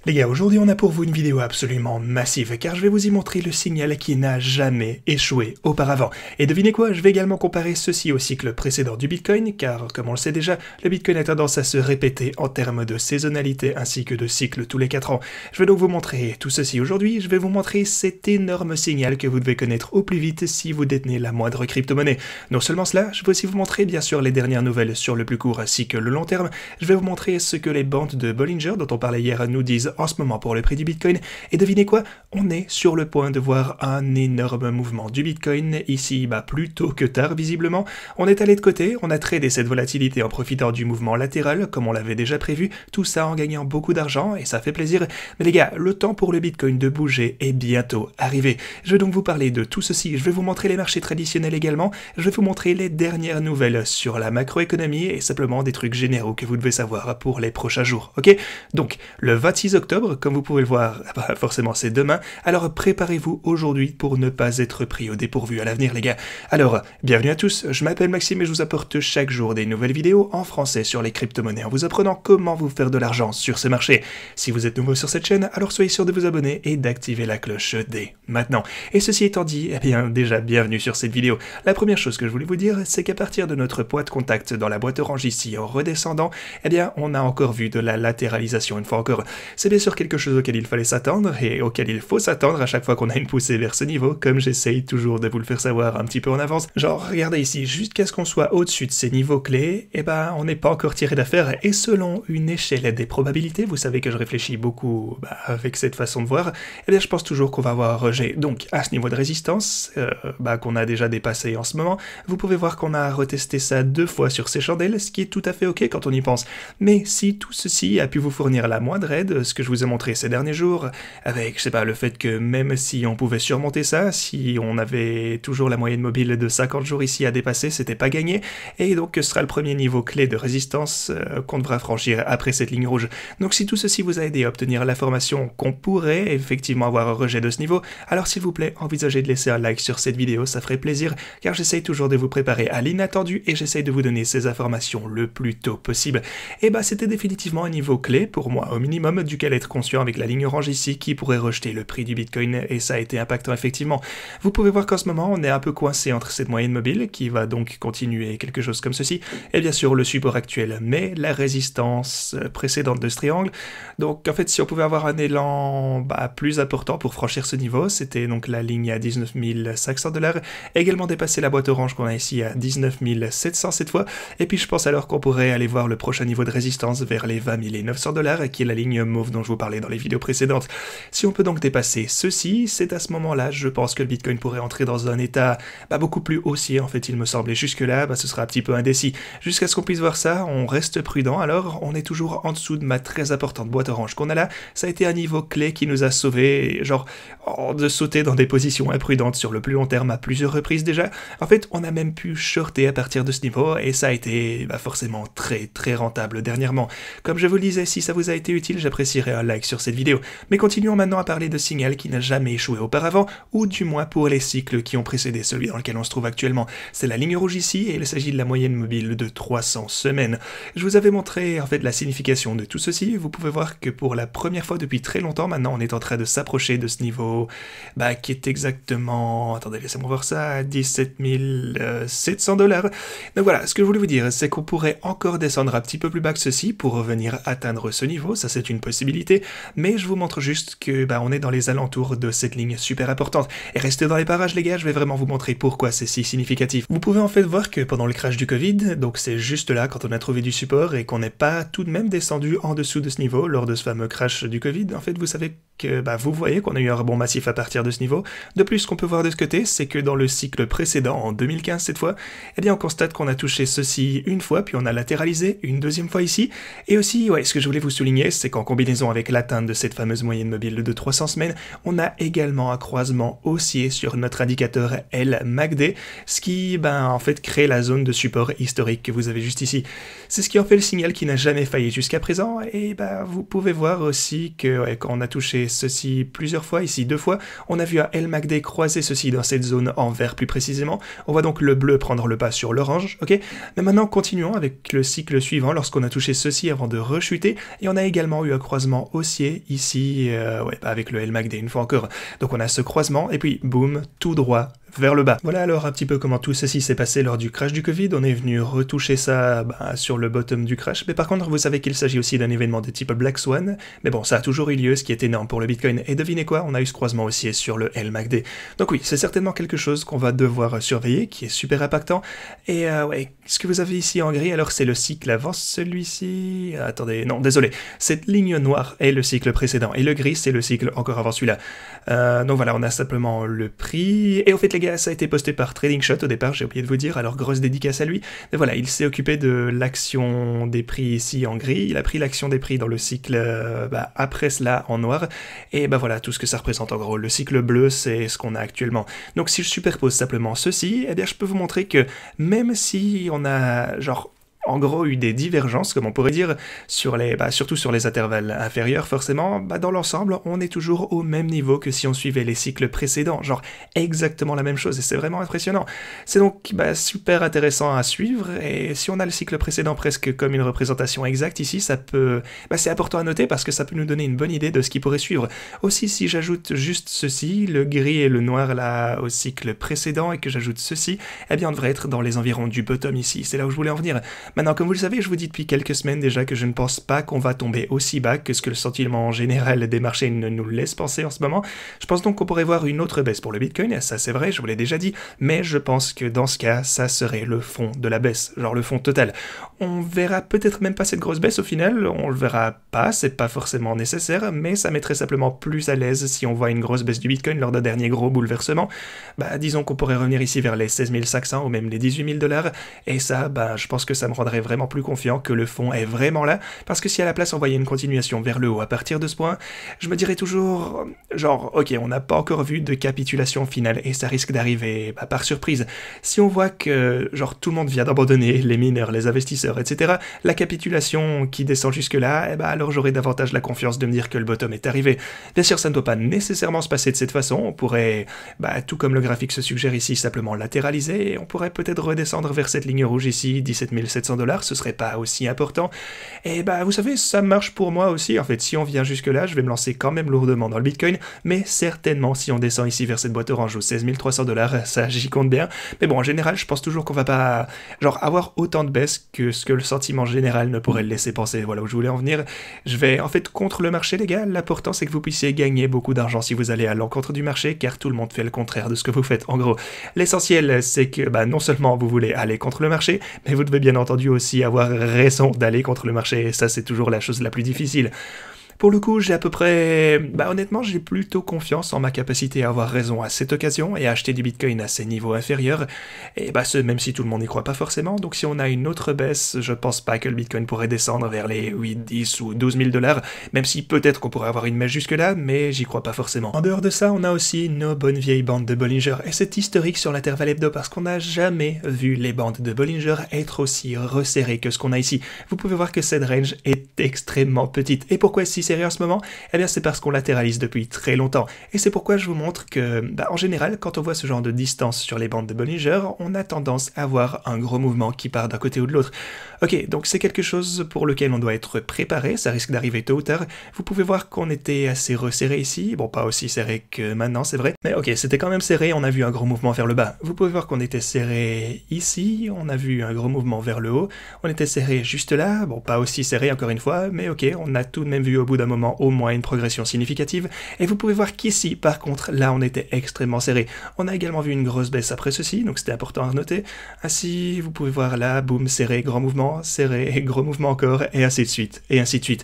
Les gars, aujourd'hui on a pour vous une vidéo absolument massive car je vais vous y montrer le signal qui n'a jamais échoué auparavant. Et devinez quoi, je vais également comparer ceci au cycle précédent du Bitcoin car comme on le sait déjà, le Bitcoin a tendance à se répéter en termes de saisonnalité ainsi que de cycle tous les 4 ans. Je vais donc vous montrer tout ceci aujourd'hui, je vais vous montrer cet énorme signal que vous devez connaître au plus vite si vous détenez la moindre crypto-monnaie. Non seulement cela, je vais aussi vous montrer bien sûr les dernières nouvelles sur le plus court ainsi que le long terme, je vais vous montrer ce que les bandes de Bollinger dont on parlait hier nous disent en ce moment pour le prix du Bitcoin, et devinez quoi, on est sur le point de voir un énorme mouvement du Bitcoin, ici plus tôt que tard visiblement, on est allé de côté, on a tradé cette volatilité en profitant du mouvement latéral, comme on l'avait déjà prévu, tout ça en gagnant beaucoup d'argent, et ça fait plaisir, mais les gars, le temps pour le Bitcoin de bouger est bientôt arrivé. Je vais donc vous parler de tout ceci, je vais vous montrer les marchés traditionnels également, je vais vous montrer les dernières nouvelles sur la macroéconomie, et simplement des trucs généraux que vous devez savoir pour les prochains jours, ok? Donc, le 26 octobre, comme vous pouvez le voir, forcément c'est demain, alors préparez-vous aujourd'hui pour ne pas être pris au dépourvu à l'avenir les gars. Alors, bienvenue à tous, je m'appelle Maxime et je vous apporte chaque jour des nouvelles vidéos en français sur les crypto-monnaies en vous apprenant comment vous faire de l'argent sur ces marchés. Si vous êtes nouveau sur cette chaîne, alors soyez sûr de vous abonner et d'activer la cloche dès maintenant. Et ceci étant dit, eh bien déjà bienvenue sur cette vidéo. La première chose que je voulais vous dire, c'est qu'à partir de notre point de contact dans la boîte orange ici en redescendant, eh bien on a encore vu de la latéralisation une fois encore. C'est bien sûr quelque chose auquel il fallait s'attendre et auquel il faut s'attendre à chaque fois qu'on a une poussée vers ce niveau, comme j'essaye toujours de vous le faire savoir un petit peu en avance. Genre, regardez ici, jusqu'à ce qu'on soit au-dessus de ces niveaux clés, eh ben, on n'est pas encore tiré d'affaire et selon une échelle des probabilités, vous savez que je réfléchis beaucoup avec cette façon de voir, eh bien, je pense toujours qu'on va avoir un rejet. Donc, à ce niveau de résistance, qu'on a déjà dépassé en ce moment, vous pouvez voir qu'on a retesté ça 2 fois sur ces chandelles, ce qui est tout à fait ok quand on y pense. Mais si tout ceci a pu vous fournir la moindre aide, ce que je vous ai montré ces derniers jours, avec, je sais pas, le fait que même si on pouvait surmonter ça, si on avait toujours la moyenne mobile de 50 jours ici à dépasser, c'était pas gagné, et donc ce sera le premier niveau clé de résistance qu'on devra franchir après cette ligne rouge. Donc si tout ceci vous a aidé à obtenir l'information qu'on pourrait effectivement avoir un rejet de ce niveau, alors s'il vous plaît, envisagez de laisser un like sur cette vidéo, ça ferait plaisir, car j'essaye toujours de vous préparer à l'inattendu, et j'essaye de vous donner ces informations le plus tôt possible. Et c'était définitivement un niveau clé, pour moi au minimum, duquel être conscient avec la ligne orange ici qui pourrait rejeter le prix du Bitcoin et ça a été impactant effectivement. Vous pouvez voir qu'en ce moment on est un peu coincé entre cette moyenne mobile qui va donc continuer quelque chose comme ceci et bien sûr le support actuel mais la résistance précédente de ce triangle. Donc en fait si on pouvait avoir un élan plus important pour franchir ce niveau, c'était donc la ligne à 19 500 $, également dépasser la boîte orange qu'on a ici à 19 700 cette fois et puis je pense alors qu'on pourrait aller voir le prochain niveau de résistance vers les 20 900 $ qui est la ligne mauve dont je vous parlais dans les vidéos précédentes. Si on peut donc dépasser ceci, c'est à ce moment-là, je pense que le Bitcoin pourrait entrer dans un état beaucoup plus haussier en fait il me semble, et jusque-là, ce sera un petit peu indécis. Jusqu'à ce qu'on puisse voir ça, on reste prudent, alors on est toujours en dessous de ma très importante boîte orange qu'on a là, ça a été un niveau clé qui nous a sauvés, genre, de sauter dans des positions imprudentes sur le plus long terme à plusieurs reprises déjà. En fait, on a même pu shorter à partir de ce niveau, et ça a été forcément très très rentable dernièrement. Comme je vous le disais, si ça vous a été utile, j'apprécierais un like sur cette vidéo. Mais continuons maintenant à parler de signal qui n'a jamais échoué auparavant, ou du moins pour les cycles qui ont précédé celui dans lequel on se trouve actuellement. C'est la ligne rouge ici, et il s'agit de la moyenne mobile de 300 semaines. Je vous avais montré en fait la signification de tout ceci, vous pouvez voir que pour la première fois depuis très longtemps, maintenant on est en train de s'approcher de ce niveau, qui est exactement, attendez laissez-moi voir ça, 17 700 $. Donc voilà, ce que je voulais vous dire, c'est qu'on pourrait encore descendre un petit peu plus bas que ceci pour revenir atteindre ce niveau, ça c'est une possibilité, mais je vous montre juste que on est dans les alentours de cette ligne super importante. Et restez dans les parages les gars, je vais vraiment vous montrer pourquoi c'est si significatif. Vous pouvez en fait voir que pendant le crash du Covid, donc c'est juste là quand on a trouvé du support et qu'on n'est pas tout de même descendu en dessous de ce niveau lors de ce fameux crash du Covid, en fait vous savez que vous voyez qu'on a eu un rebond massif à partir de ce niveau. De plus, ce qu'on peut voir de ce côté, c'est que dans le cycle précédent, en 2015 cette fois, eh bien on constate qu'on a touché ceci une fois, puis on a latéralisé une deuxième fois ici, et aussi, ce que je voulais vous souligner, c'est qu'en combinaison avec l'atteinte de cette fameuse moyenne mobile de 300 semaines, on a également un croisement haussier sur notre indicateur LMACD, ce qui, en fait, crée la zone de support historique que vous avez juste ici. C'est ce qui en fait le signal qui n'a jamais failli jusqu'à présent, et vous pouvez voir aussi que quand on a touché ceci plusieurs fois, ici 2 fois, on a vu un LMACD croiser ceci dans cette zone en vert plus précisément, on voit donc le bleu prendre le pas sur l'orange, ok? Mais maintenant, continuons avec le cycle suivant, lorsqu'on a touché ceci avant de rechuter, et on a également eu un croisement croisement haussier ici, avec le LMACD une fois encore. Donc on a ce croisement, et puis boum, tout droit vers le bas. Voilà alors un petit peu comment tout ceci s'est passé lors du crash du Covid. On est venu retoucher ça sur le bottom du crash, mais par contre vous savez qu'il s'agit aussi d'un événement de type Black Swan, mais bon ça a toujours eu lieu, ce qui est énorme pour le Bitcoin, et devinez quoi, on a eu ce croisement haussier sur le LMACD. Donc oui, c'est certainement quelque chose qu'on va devoir surveiller, qui est super impactant, et ce que vous avez ici en gris, alors c'est le cycle avant celui-ci, attendez, non désolé, cette ligne noire est le cycle précédent, et le gris c'est le cycle encore avant celui-là. Donc voilà, on a simplement le prix, et au fait les gars, ça a été posté par Trading Shot au départ, j'ai oublié de vous dire, alors grosse dédicace à lui. Mais voilà, il s'est occupé de l'action des prix ici en gris, il a pris l'action des prix dans le cycle après cela en noir, et voilà tout ce que ça représente en gros. Le cycle bleu, c'est ce qu'on a actuellement. Donc si je superpose simplement ceci, eh bien je peux vous montrer que même si on a en gros eu des divergences, comme on pourrait dire, sur les, surtout sur les intervalles inférieurs, forcément, dans l'ensemble, on est toujours au même niveau que si on suivait les cycles précédents, genre exactement la même chose, et c'est vraiment impressionnant. C'est donc super intéressant à suivre, et si on a le cycle précédent presque comme une représentation exacte ici, ça peut, c'est important à noter parce que ça peut nous donner une bonne idée de ce qui pourrait suivre. Aussi, si j'ajoute juste ceci, le gris et le noir là au cycle précédent, et que j'ajoute ceci, eh bien on devrait être dans les environs du bottom ici, c'est là où je voulais en venir. Maintenant, comme vous le savez, je vous dis depuis quelques semaines déjà que je ne pense pas qu'on va tomber aussi bas que ce que le sentiment général des marchés ne nous laisse penser en ce moment. Je pense donc qu'on pourrait voir une autre baisse pour le Bitcoin, ça c'est vrai, je vous l'ai déjà dit, mais je pense que dans ce cas, ça serait le fond de la baisse, genre le fond total. On verra peut-être même pas cette grosse baisse au final, on le verra pas, c'est pas forcément nécessaire, mais ça mettrait simplement plus à l'aise si on voit une grosse baisse du Bitcoin lors d'un dernier gros bouleversement. Disons qu'on pourrait revenir ici vers les 16 500 ou même les 18 000 $, et ça, je pense que ça me rendrait vraiment plus confiant que le fond est vraiment là, parce que si à la place on voyait une continuation vers le haut à partir de ce point, je me dirais toujours, ok, on n'a pas encore vu de capitulation finale, et ça risque d'arriver par surprise. Si on voit que, tout le monde vient d'abandonner, les mineurs, les investisseurs, etc., la capitulation qui descend jusque-là, alors j'aurais davantage la confiance de me dire que le bottom est arrivé. Bien sûr, ça ne doit pas nécessairement se passer de cette façon, on pourrait, tout comme le graphique se suggère ici, simplement latéraliser, et on pourrait peut-être redescendre vers cette ligne rouge ici, 17 700 $, ce serait pas aussi important, et vous savez, ça marche pour moi aussi, en fait, si on vient jusque là, je vais me lancer quand même lourdement dans le Bitcoin, mais certainement si on descend ici vers cette boîte orange aux 16 300 $, ça j'y compte bien, mais bon, en général, je pense toujours qu'on va pas, avoir autant de baisse que ce que le sentiment général ne pourrait le laisser penser, voilà où je voulais en venir. Je vais, en fait, contre le marché, les gars, l'important c'est que vous puissiez gagner beaucoup d'argent si vous allez à l'encontre du marché, car tout le monde fait le contraire de ce que vous faites, en gros. L'essentiel, c'est que, non seulement vous voulez aller contre le marché, mais vous devez bien entendu aussi avoir raison d'aller contre le marché, et ça c'est toujours la chose la plus difficile. Pour le coup, j'ai à peu près... honnêtement, j'ai plutôt confiance en ma capacité à avoir raison à cette occasion et à acheter du Bitcoin à ces niveaux inférieurs. Et même si tout le monde n'y croit pas forcément, donc si on a une autre baisse, je pense pas que le Bitcoin pourrait descendre vers les 8, 10 ou 12 000 $, même si peut-être qu'on pourrait avoir une mèche jusque-là, mais j'y crois pas forcément. En dehors de ça, on a aussi nos bonnes vieilles bandes de Bollinger, et c'est historique sur l'intervalle hebdo parce qu'on n'a jamais vu les bandes de Bollinger être aussi resserrées que ce qu'on a ici. Vous pouvez voir que cette range est extrêmement petite. Et pourquoi si serré en ce moment? Eh bien c'est parce qu'on latéralise depuis très longtemps, et c'est pourquoi je vous montre que, en général, quand on voit ce genre de distance sur les bandes de Bollinger, on a tendance à avoir un gros mouvement qui part d'un côté ou de l'autre. Ok, donc c'est quelque chose pour lequel on doit être préparé, ça risque d'arriver tôt ou tard. Vous pouvez voir qu'on était assez resserré ici, bon pas aussi serré que maintenant c'est vrai, mais ok, c'était quand même serré, on a vu un gros mouvement vers le bas. Vous pouvez voir qu'on était serré ici, on a vu un gros mouvement vers le haut, on était serré juste là, bon pas aussi serré encore une fois, mais ok, on a tout de même vu au bout d'un moment au moins une progression significative, et vous pouvez voir qu'ici, par contre, là on était extrêmement serré. On a également vu une grosse baisse après ceci, donc c'était important à noter. Ainsi, vous pouvez voir là, boum, serré, grand mouvement, serré, gros mouvement encore, et ainsi de suite, et ainsi de suite.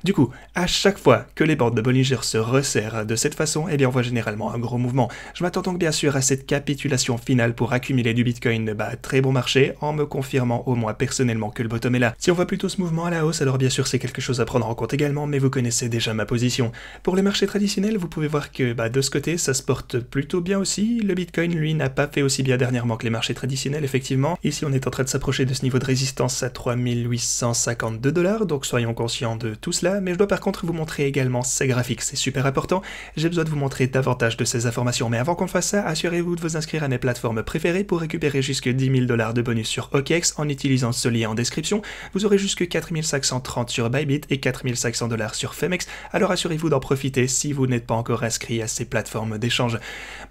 Du coup, à chaque fois que les bandes de Bollinger se resserrent de cette façon, eh bien on voit généralement un gros mouvement. Je m'attends donc bien sûr à cette capitulation finale pour accumuler du Bitcoin très bon marché, en me confirmant au moins personnellement que le bottom est là. Si on voit plutôt ce mouvement à la hausse, alors bien sûr c'est quelque chose à prendre en compte également, mais vous connaissez déjà ma position. Pour les marchés traditionnels, vous pouvez voir que de ce côté, ça se porte plutôt bien aussi. Le Bitcoin, lui, n'a pas fait aussi bien dernièrement que les marchés traditionnels, effectivement. Ici, on est en train de s'approcher de ce niveau de résistance à 3852 $, donc soyons conscients de tout cela. là, mais je dois par contre vous montrer également ces graphiques, c'est super important. J'ai besoin de vous montrer davantage de ces informations, mais avant qu'on fasse ça, assurez-vous de vous inscrire à mes plateformes préférées pour récupérer jusque 10 000 $ de bonus sur OKEx en utilisant ce lien en description. Vous aurez jusque 4 530 sur Bybit et 4 500 $ sur Femex, alors assurez-vous d'en profiter si vous n'êtes pas encore inscrit à ces plateformes d'échange.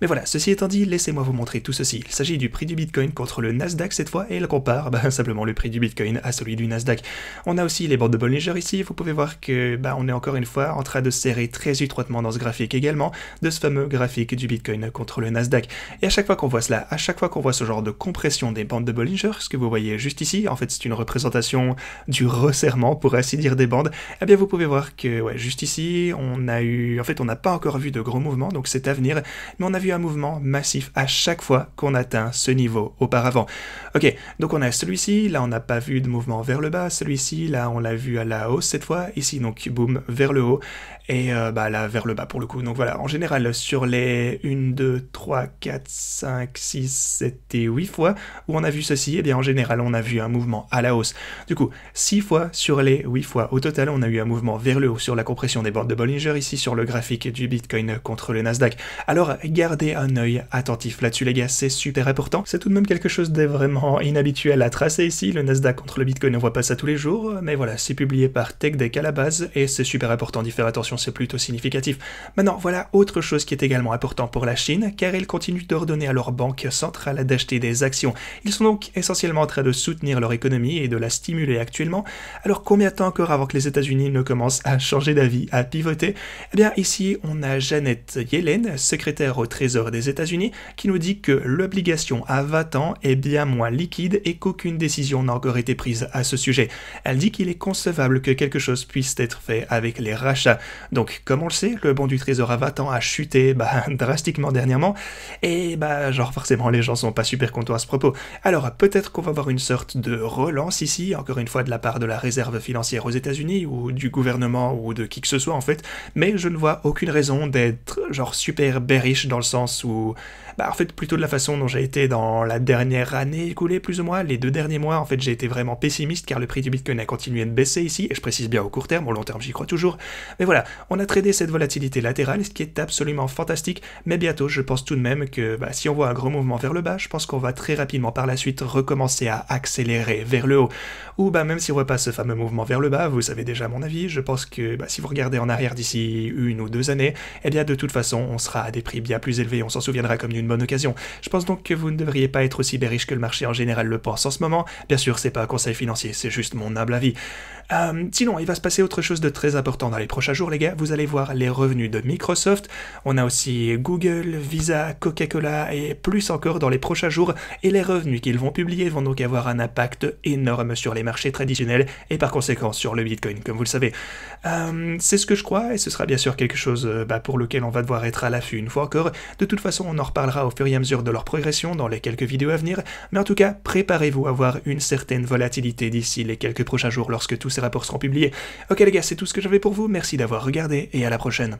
Mais voilà, ceci étant dit, laissez-moi vous montrer tout ceci. Il s'agit du prix du Bitcoin contre le Nasdaq cette fois, et il compare simplement le prix du Bitcoin à celui du Nasdaq. On a aussi les bandes de Bollinger ici, vous pouvez voir que on est encore une fois en train de serrer très étroitement dans ce graphique également, de ce fameux graphique du Bitcoin contre le Nasdaq. Et à chaque fois qu'on voit cela, à chaque fois qu'on voit ce genre de compression des bandes de Bollinger, ce que vous voyez juste ici, en fait c'est une représentation du resserrement pour ainsi dire des bandes, eh bien vous pouvez voir que juste ici, on n'a pas encore vu de gros mouvements, donc c'est à venir, mais on a vu un mouvement massif à chaque fois qu'on atteint ce niveau auparavant. Ok, donc on a celui-ci, là on n'a pas vu de mouvement vers le bas, celui-ci, là on l'a vu à la hausse cette fois, ici donc boum, vers le haut, et là vers le bas pour le coup. Donc voilà, en général sur les 1, 2, 3, 4, 5, 6, 7 et 8 fois où on a vu ceci, eh bien en général on a vu un mouvement à la hausse. Du coup, 6 fois sur les 8 fois au total, on a eu un mouvement vers le haut sur la compression des bandes de Bollinger ici sur le graphique du Bitcoin contre le Nasdaq. Alors gardez un œil attentif là-dessus les gars, c'est super important. C'est tout de même quelque chose de vraiment inhabituel à tracer ici, le Nasdaq contre le Bitcoin, on voit pas ça tous les jours, mais voilà, c'est publié par TechDeck à la base et c'est super important d'y faire attention, c'est plutôt significatif. Maintenant, voilà autre chose qui est également important pour la Chine, car ils continuent d'ordonner à leur banque centrale d'acheter des actions. Ils sont donc essentiellement en train de soutenir leur économie et de la stimuler actuellement. Alors combien de temps encore avant que les États-Unis ne commencent à changer d'avis, à pivoter? Eh bien ici, on a Janet Yellen, secrétaire au Trésor des États-Unis, qui nous dit que l'obligation à 20 ans est bien moins liquide et qu'aucune décision n'a encore été prise à ce sujet. Elle dit qu'il est concevable que quelque chose puisse être fait avec les rachats. Donc, comme on le sait, le bond du Trésor à 20 ans a chuté drastiquement dernièrement, et genre forcément les gens sont pas super contents à ce propos. Alors, peut-être qu'on va avoir une sorte de relance ici, encore une fois de la part de la réserve financière aux États-Unis, ou du gouvernement, ou de qui que ce soit en fait, mais je ne vois aucune raison d'être genre super bearish dans le sens où, en fait plutôt de la façon dont j'ai été dans la dernière année écoulée plus ou moins, les 2 derniers mois en fait j'ai été vraiment pessimiste car le prix du Bitcoin a continué de baisser ici, et je précise bien au court terme, au long terme j'y crois toujours, mais voilà, on a tradé cette volatilité latérale, ce qui est absolument fantastique, mais bientôt je pense tout de même que si on voit un gros mouvement vers le bas, je pense qu'on va très rapidement par la suite recommencer à accélérer vers le haut, ou même si on voit pas ce fameux mouvement vers le bas, vous savez déjà mon avis, je pense que si vous regardez en arrière d'ici 1 ou 2 années, eh bien de toute façon on sera à des prix bien plus élevés, on s'en souviendra comme d'une bonne occasion. Je pense donc que vous ne devriez pas être aussi bearish que le marché en général le pense en ce moment, bien sûr c'est pas un conseil financier, c'est juste mon humble avis. Sinon, il va se passer autre chose de très important dans les prochains jours, les gars. Vous allez voir les revenus de Microsoft. On a aussi Google, Visa, Coca-Cola et plus encore dans les prochains jours. Et les revenus qu'ils vont publier vont donc avoir un impact énorme sur les marchés traditionnels et par conséquent sur le Bitcoin, comme vous le savez. C'est ce que je crois et ce sera bien sûr quelque chose pour lequel on va devoir être à l'affût une fois encore. De toute façon, on en reparlera au fur et à mesure de leur progression dans les quelques vidéos à venir. Mais en tout cas, préparez-vous à avoir une certaine volatilité d'ici les quelques prochains jours lorsque tous ces rapports seront publiés. Ok les gars, c'est tout ce que j'avais pour vous, merci d'avoir regardé et à la prochaine.